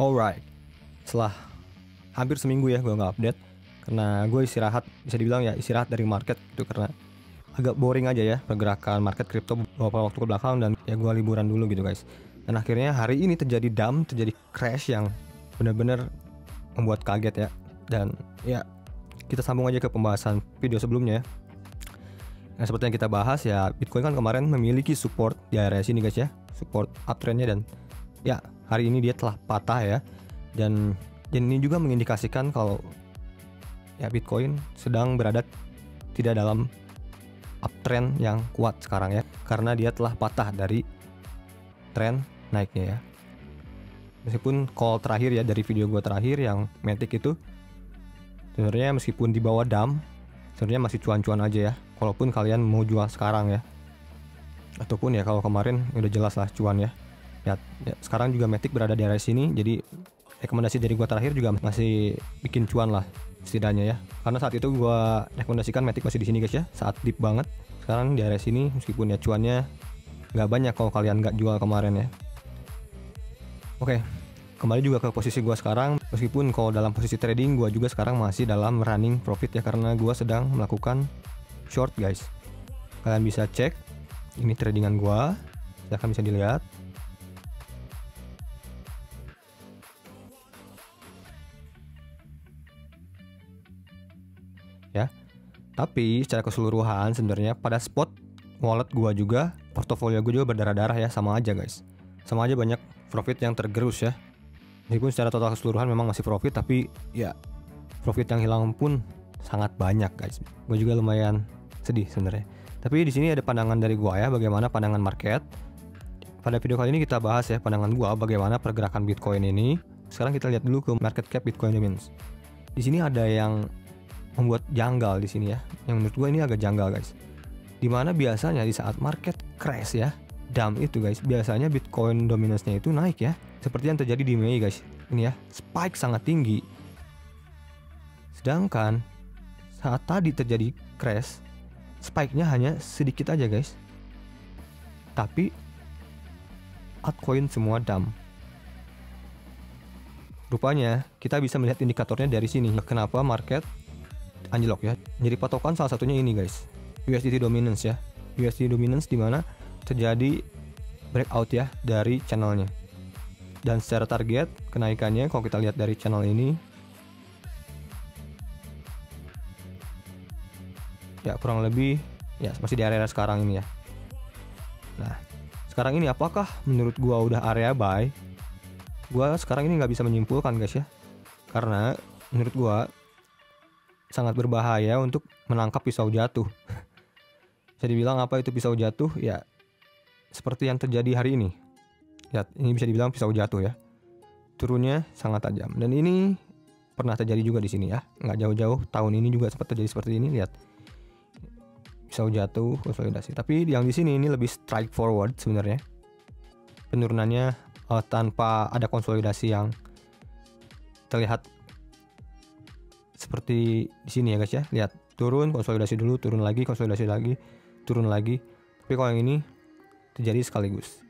Alright, setelah hampir seminggu ya gue nggak update karena gue istirahat, bisa dibilang ya istirahat dari market itu karena agak boring aja ya pergerakan market crypto beberapa waktu ke belakang, dan ya gue liburan dulu gitu guys. Dan akhirnya hari ini terjadi dump, terjadi crash yang benar-benar membuat kaget ya. Dan ya kita sambung aja ke pembahasan video sebelumnya ya. Nah, seperti yang kita bahas ya, Bitcoin kan kemarin memiliki support di area sini guys ya, support uptrendnya, dan ya hari ini dia telah patah ya. Dan ini juga mengindikasikan kalau ya Bitcoin sedang berada tidak dalam uptrend yang kuat sekarang ya, karena dia telah patah dari tren naiknya ya. Meskipun call terakhir ya dari video gue terakhir yang Matic itu sebenarnya meskipun di bawah dump sebenarnya masih cuan-cuan aja ya, walaupun kalian mau jual sekarang ya, ataupun ya kalau kemarin udah jelas lah cuan ya. Ya, sekarang juga Matic berada di area sini, jadi rekomendasi dari gua terakhir juga masih bikin cuan lah setidaknya ya. Karena saat itu gua rekomendasikan Matic masih di sini guys ya, saat deep banget. Sekarang di area sini meskipun ya cuannya nggak banyak kalau kalian nggak jual kemarin ya. Oke, kembali juga ke posisi gua sekarang. Meskipun kalau dalam posisi trading gua juga sekarang masih dalam running profit ya, karena gua sedang melakukan short guys. Kalian bisa cek ini tradingan gua, silahkan bisa dilihat. Ya, tapi secara keseluruhan sebenarnya pada spot wallet gua juga, portofolio gua juga berdarah-darah ya, sama aja guys, sama aja banyak profit yang tergerus ya. Meskipun secara total keseluruhan memang masih profit, tapi ya profit yang hilang pun sangat banyak guys. Gua juga lumayan sedih sebenarnya. Tapi di sini ada pandangan dari gua ya, bagaimana pandangan market. Pada video kali ini kita bahas ya pandangan gua bagaimana pergerakan Bitcoin ini. Sekarang kita lihat dulu ke market cap Bitcoin Dominance. Di sini ada yang membuat janggal di sini ya, yang menurut gue ini agak janggal guys. Dimana biasanya di saat market crash ya, dump itu guys, biasanya Bitcoin dominance-nya itu naik ya, seperti yang terjadi di Mei guys. Ini ya, spike sangat tinggi. Sedangkan saat tadi terjadi crash, spike-nya hanya sedikit aja guys. Tapi altcoin semua dump. Rupanya kita bisa melihat indikatornya dari sini. Kenapa market anjlok ya? Jadi patokan salah satunya ini guys, USDT dominance ya. USDT dominance dimana terjadi breakout ya dari channelnya. Dan secara target kenaikannya kalau kita lihat dari channel ini ya kurang lebih ya masih di area sekarang ini ya. Nah sekarang ini apakah menurut gua udah area buy? Gua sekarang ini nggak bisa menyimpulkan guys ya, karena menurut gua sangat berbahaya untuk menangkap pisau jatuh. Bisa dibilang apa itu pisau jatuh ya, seperti yang terjadi hari ini. Ya, ini bisa dibilang pisau jatuh ya. Turunnya sangat tajam, dan ini pernah terjadi juga di sini ya. Nggak jauh-jauh tahun ini juga sempat terjadi seperti ini. Lihat, pisau jatuh, konsolidasi. Tapi yang di sini ini lebih strike forward sebenarnya. Penurunannya tanpa ada konsolidasi yang terlihat seperti di sini ya guys ya. Lihat, turun, konsolidasi dulu, turun lagi, konsolidasi lagi, turun lagi. Tapi kalau yang ini terjadi sekaligus.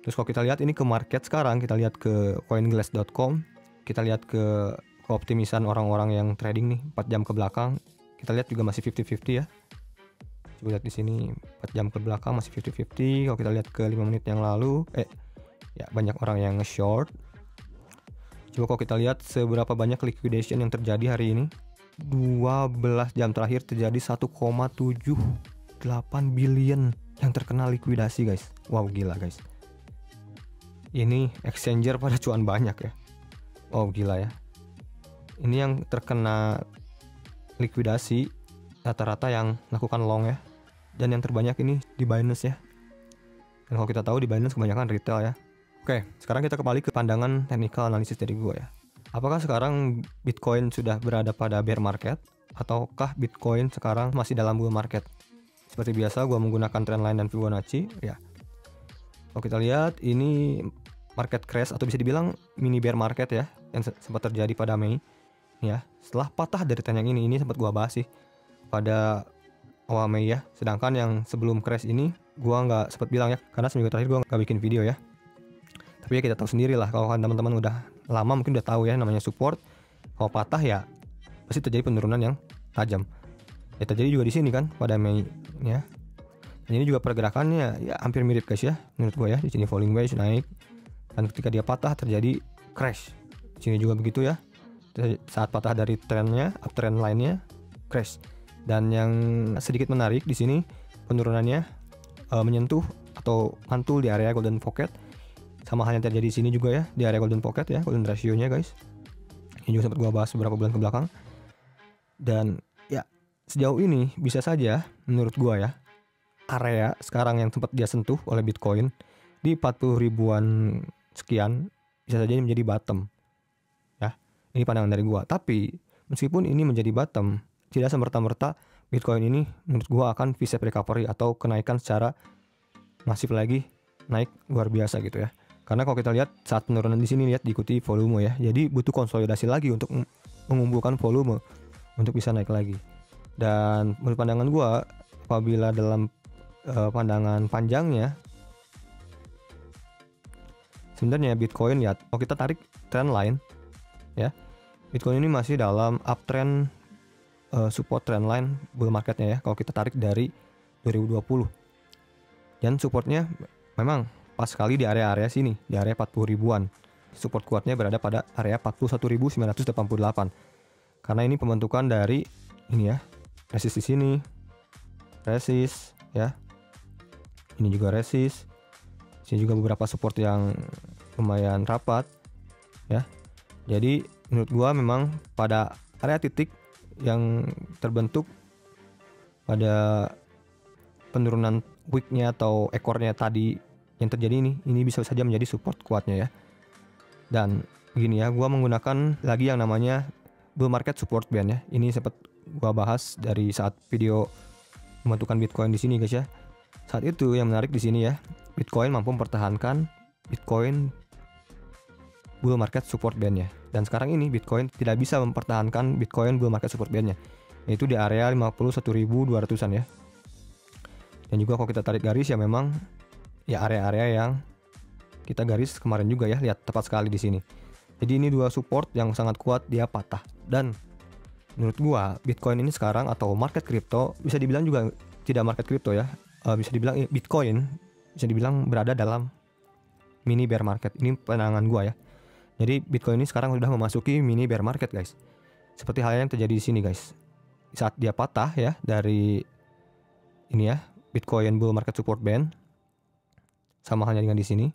Terus kalau kita lihat ini ke market sekarang, kita lihat ke coinglass.com, kita lihat ke keoptimisan orang-orang yang trading nih 4 jam ke belakang. Kita lihat juga masih 50-50 ya. Coba lihat di sini 4 jam ke belakang masih 50-50. Kalau kita lihat ke 5 menit yang lalu, ya banyak orang yang nge-short. Coba kalau kita lihat seberapa banyak liquidation yang terjadi hari ini. 12 jam terakhir terjadi 1,78 billion yang terkena likuidasi guys. Wow, gila guys. Ini exchanger pada cuan banyak ya. Wow, gila ya. Ini yang terkena likuidasi rata-rata yang melakukan long ya. Dan yang terbanyak ini di Binance ya. Dan kalau kita tahu di Binance kebanyakan retail ya. Oke, sekarang kita kembali ke pandangan technical analysis dari gue ya. Apakah sekarang Bitcoin sudah berada pada bear market, ataukah Bitcoin sekarang masih dalam bull market? Seperti biasa gue menggunakan trendline dan Fibonacci ya. Kalau kita lihat ini market crash atau bisa dibilang mini bear market ya, yang sempat terjadi pada Mei ya. Setelah patah dari tren yang ini sempat gue bahas sih pada awal Mei ya. Sedangkan yang sebelum crash ini gue nggak sempat bilang ya, karena seminggu terakhir gue nggak bikin video ya. Tapi ya kita tahu sendiri lah, kalau kan teman-teman udah lama mungkin udah tahu ya namanya support. Kalau patah ya pasti terjadi penurunan yang tajam. Ya terjadi juga di sini kan pada Mei ya. Dan ini juga pergerakannya ya hampir mirip guys ya menurut gue ya. Di sini falling wedge naik dan ketika dia patah terjadi crash. Di sini juga begitu ya. Saat patah dari trennya, uptrend lainnya crash. Dan yang sedikit menarik di sini penurunannya menyentuh atau mantul di area golden pocket. Sama halnya terjadi di sini juga ya di area golden pocket ya, golden ratio-nya guys. Ini juga sempat gua bahas beberapa bulan ke belakang. Dan ya sejauh ini bisa saja menurut gua ya area sekarang yang sempat dia sentuh oleh Bitcoin di 40 ribuan sekian bisa saja menjadi bottom. Ya, ini pandangan dari gua. Tapi meskipun ini menjadi bottom, tidak semerta-merta Bitcoin ini menurut gua akan V-shape recovery atau kenaikan secara masif lagi, naik luar biasa gitu ya. Karena kalau kita lihat saat penurunan di sini lihat diikuti volume ya. Jadi butuh konsolidasi lagi untuk mengumpulkan volume untuk bisa naik lagi. Dan menurut pandangan gua apabila dalam pandangan panjangnya sebenarnya Bitcoin ya kalau kita tarik trend line ya, Bitcoin ini masih dalam uptrend support trend line bull marketnya ya kalau kita tarik dari 2020. Dan supportnya memang pas sekali di area-area sini, di area 40 ribuan. Support kuatnya berada pada area 41.988. Karena ini pembentukan dari ini ya, resist di sini, resist ya. Ini juga resist. Sini juga beberapa support yang lumayan rapat ya. Jadi menurut gua memang pada area titik yang terbentuk pada penurunan wicknya atau ekornya tadi yang terjadi ini bisa saja menjadi support kuatnya ya. Dan begini ya, gua menggunakan lagi yang namanya bull market support band ya. Ini sempat gua bahas dari saat video pembentukan Bitcoin di sini guys ya. Saat itu yang menarik di sini ya, Bitcoin mampu mempertahankan Bitcoin bull market support bandnya. Dan sekarang ini Bitcoin tidak bisa mempertahankan Bitcoin bull market support bandnya, yaitu di area 51.200an ya. Dan juga kalau kita tarik garis ya memang ya area-area yang kita garis kemarin juga ya, lihat tepat sekali di sini. Jadi ini dua support yang sangat kuat dia patah. Dan menurut gua Bitcoin ini sekarang atau market crypto bisa dibilang juga tidak market crypto ya, bisa dibilang Bitcoin bisa dibilang berada dalam mini bear market. Ini pandangan gua ya. Jadi Bitcoin ini sekarang sudah memasuki mini bear market guys. Seperti halnya yang terjadi di sini guys. Saat dia patah ya dari ini ya Bitcoin bull market support band, sama halnya dengan di sini.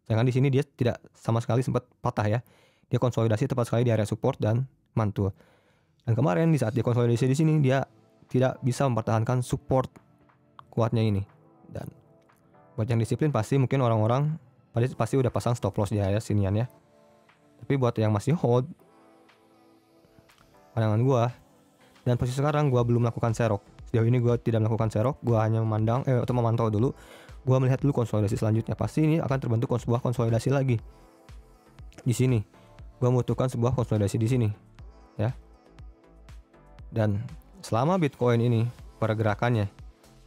Sedangkan di sini dia tidak sama sekali sempat patah ya. Dia konsolidasi tepat sekali di area support dan mantul. Dan kemarin di saat dia konsolidasi di sini dia tidak bisa mempertahankan support kuatnya ini. Dan buat yang disiplin pasti mungkin orang-orang pasti udah pasang stop loss di area sinian ya. Tapi buat yang masih hold, pandangan gua dan posisi sekarang gua belum melakukan serok. Sejauh ini gua tidak melakukan serok, gua hanya memandang atau memantau dulu. Gua melihat dulu konsolidasi selanjutnya. Pasti ini akan terbentuk sebuah konsolidasi lagi di sini. Gua membutuhkan sebuah konsolidasi di sini ya. Dan selama Bitcoin ini pergerakannya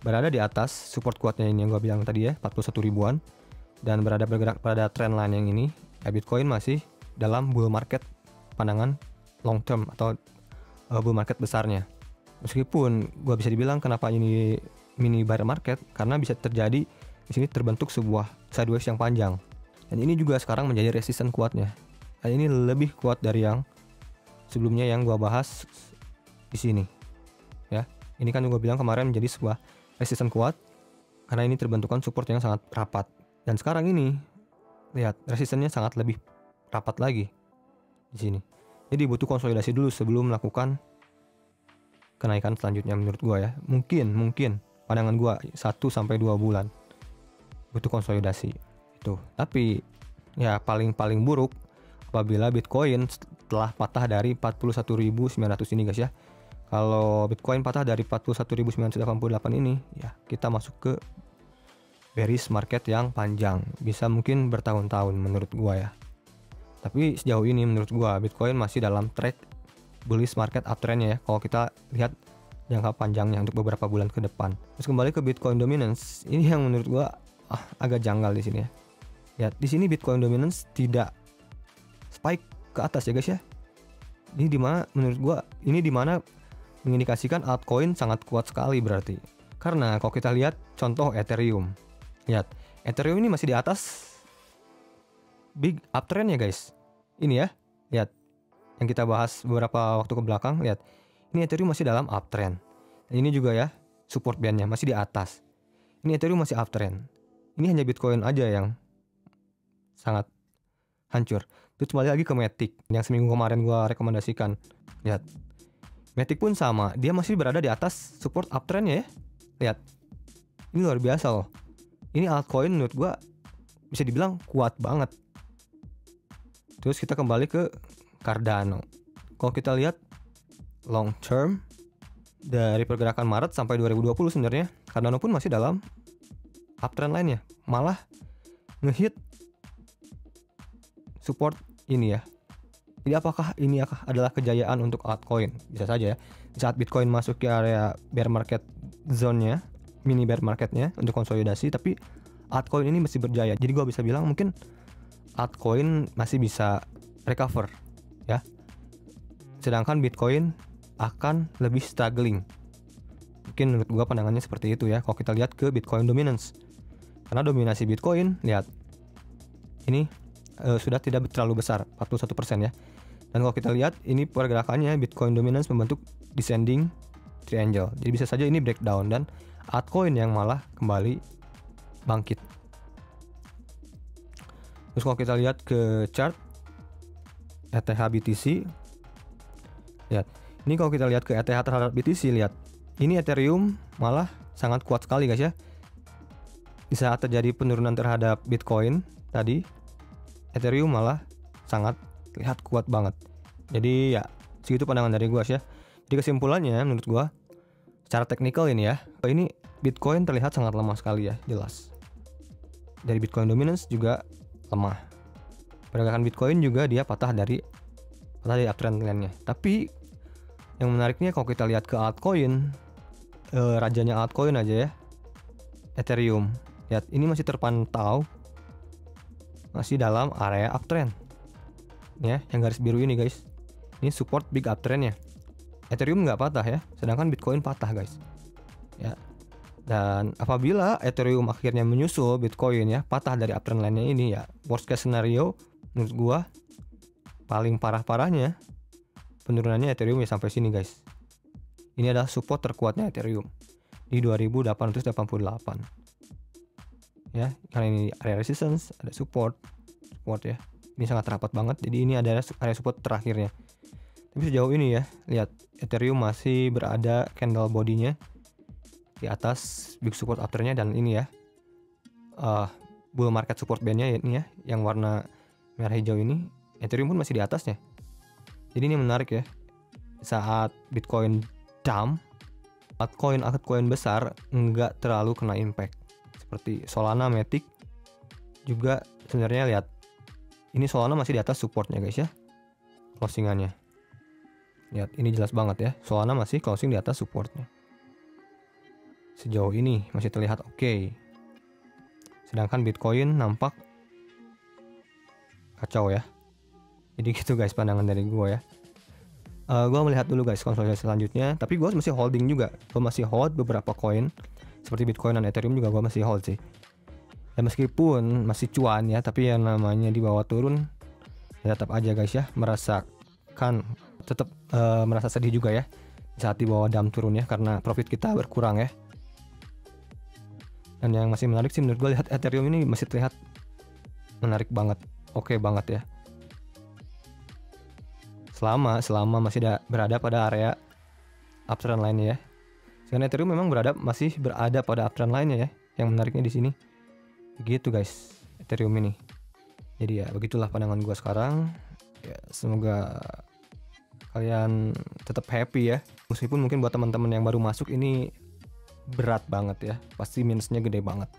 berada di atas support kuatnya ini yang gua bilang tadi ya 41 ribuan dan bergerak pada trend line yang ini ya, Bitcoin masih dalam bull market pandangan long term atau bull market besarnya. Meskipun gua bisa dibilang kenapa ini mini bear market karena bisa terjadi di sini terbentuk sebuah sideways yang panjang. Dan ini juga sekarang menjadi resisten kuatnya. Dan ini lebih kuat dari yang sebelumnya yang gua bahas di sini. Ya, ini kan gua bilang kemarin menjadi sebuah resisten kuat karena ini terbentukan support yang sangat rapat. Dan sekarang ini lihat resistennya sangat lebih rapat lagi di sini. Jadi butuh konsolidasi dulu sebelum melakukan kenaikan selanjutnya menurut gua ya. Mungkin pandangan gua 1-2 bulan butuh konsolidasi itu. Tapi ya paling buruk apabila Bitcoin setelah patah dari 41.900 ini guys ya. Kalau Bitcoin patah dari 41.988 ini ya kita masuk ke bearish market yang panjang, bisa mungkin bertahun-tahun menurut gua ya. Tapi sejauh ini menurut gua Bitcoin masih dalam track bullish market uptrendnya ya. Kalau kita lihat jangka panjangnya untuk beberapa bulan ke depan. Terus kembali ke Bitcoin dominance, ini yang menurut gua agak janggal di sini ya. Ya di sini Bitcoin dominance tidak spike ke atas ya guys ya. Ini dimana menurut gua, ini dimana mengindikasikan altcoin sangat kuat sekali berarti. Karena kalau kita lihat contoh Ethereum, lihat Ethereum ini masih di atas big uptrend ya guys. Ini ya, lihat yang kita bahas beberapa waktu ke belakang, lihat ini Ethereum masih dalam uptrend. Dan ini juga ya, support bandnya masih di atas. Ini Ethereum masih uptrend. Ini hanya Bitcoin aja yang sangat hancur. Terus kembali lagi ke Matic yang seminggu kemarin gua rekomendasikan. Lihat, Matic pun sama, dia masih berada di atas support uptrendnya ya. Lihat, ini luar biasa loh. Ini altcoin menurut gua bisa dibilang kuat banget. Terus kita kembali ke Cardano. Kalau kita lihat long term dari pergerakan Maret sampai 2020 sebenarnya Cardano pun masih dalam uptrend lainnya, malah ngehit support ini ya. Jadi apakah ini adalah kejayaan untuk altcoin? Bisa saja ya. Saat Bitcoin masuk ke area bear market zone-nya, mini bear marketnya untuk konsolidasi, tapi altcoin ini masih berjaya. Jadi gua bisa bilang mungkin altcoin masih bisa recover ya. Sedangkan Bitcoin akan lebih struggling. Mungkin menurut gua pandangannya seperti itu ya. Kalau kita lihat ke Bitcoin dominance, karena dominasi Bitcoin, lihat ini sudah tidak terlalu besar, 41% ya. Dan kalau kita lihat ini pergerakannya Bitcoin dominance membentuk descending triangle. Jadi bisa saja ini breakdown dan altcoin yang malah kembali bangkit. Terus kalau kita lihat ke chart ETH BTC, lihat ini kalau kita lihat ke ETH terhadap BTC, lihat ini Ethereum malah sangat kuat sekali guys ya. Di saat terjadi penurunan terhadap Bitcoin tadi, Ethereum malah sangat terlihat kuat banget. Jadi ya segitu pandangan dari gua ya. Jadi kesimpulannya menurut gua secara teknikal ini ya, ini Bitcoin terlihat sangat lemah sekali ya, jelas. Dari Bitcoin dominance juga lemah. Pergerakan Bitcoin juga dia patah dari uptrend line-nya. Tapi yang menariknya kalau kita lihat ke altcoin, rajanya altcoin aja ya, Ethereum. Lihat ini masih terpantau masih dalam area uptrend ya, yang garis biru ini guys. Ini support big uptrendnya. Ethereum nggak patah ya, sedangkan Bitcoin patah guys ya. Dan apabila Ethereum akhirnya menyusul Bitcoin ya, patah dari uptrend line-nya ini ya, worst case scenario menurut gua paling parah-parahnya penurunannya Ethereum ya sampai sini guys. Ini adalah support terkuatnya Ethereum di 2888 ya, karena ini area resistance, ada support ya. Ini sangat rapat banget, jadi ini adalah area support terakhirnya. Tapi sejauh ini ya, lihat Ethereum masih berada candle bodinya di atas big support uptrendnya, dan ini ya bull market support bandnya ini ya, yang warna merah hijau ini, Ethereum pun masih di atasnya. Jadi ini menarik ya, saat Bitcoin dump, altcoin besar nggak terlalu kena impact. Seperti Solana, Matic juga sebenarnya lihat ini Solana masih di atas supportnya guys ya, closingannya. Lihat ini jelas banget ya, Solana masih closing di atas supportnya. Sejauh ini masih terlihat oke. Sedangkan Bitcoin nampak kacau ya. Jadi gitu guys pandangan dari gue ya. Gue melihat dulu guys konsolidasi selanjutnya, tapi gue masih holding juga. Gue masih hold beberapa koin seperti Bitcoin dan Ethereum juga gue masih hold sih. Ya meskipun masih cuan ya, tapi yang namanya di bawah turun ya tetap aja guys ya merasakan, tetap merasa sedih juga ya saat di bawah dump turun ya, karena profit kita berkurang ya. Dan yang masih menarik sih menurut gue, lihat Ethereum ini masih terlihat menarik banget, oke banget ya. Selama masih berada pada area uptrend lainnya ya. Karena Ethereum memang masih berada pada uptrend lainnya ya. Yang menariknya di sini. Begitu guys, Ethereum ini. Jadi ya begitulah pandangan gua sekarang. Ya, semoga kalian tetap happy ya. Meskipun mungkin buat teman-teman yang baru masuk ini berat banget ya. Pasti minusnya gede banget.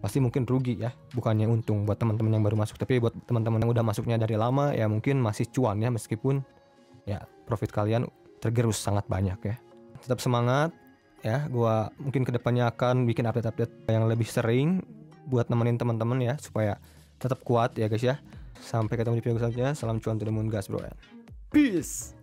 Pasti mungkin rugi ya, bukannya untung buat teman-teman yang baru masuk. Tapi buat teman-teman yang udah masuknya dari lama ya mungkin masih cuan ya, meskipun ya profit kalian tergerus sangat banyak ya. Tetap semangat ya, gua mungkin kedepannya akan bikin update-update yang lebih sering buat nemenin teman-teman ya, supaya tetap kuat ya guys ya. Sampai ketemu di video selanjutnya. Salam cuan to the moon gas bro. Peace.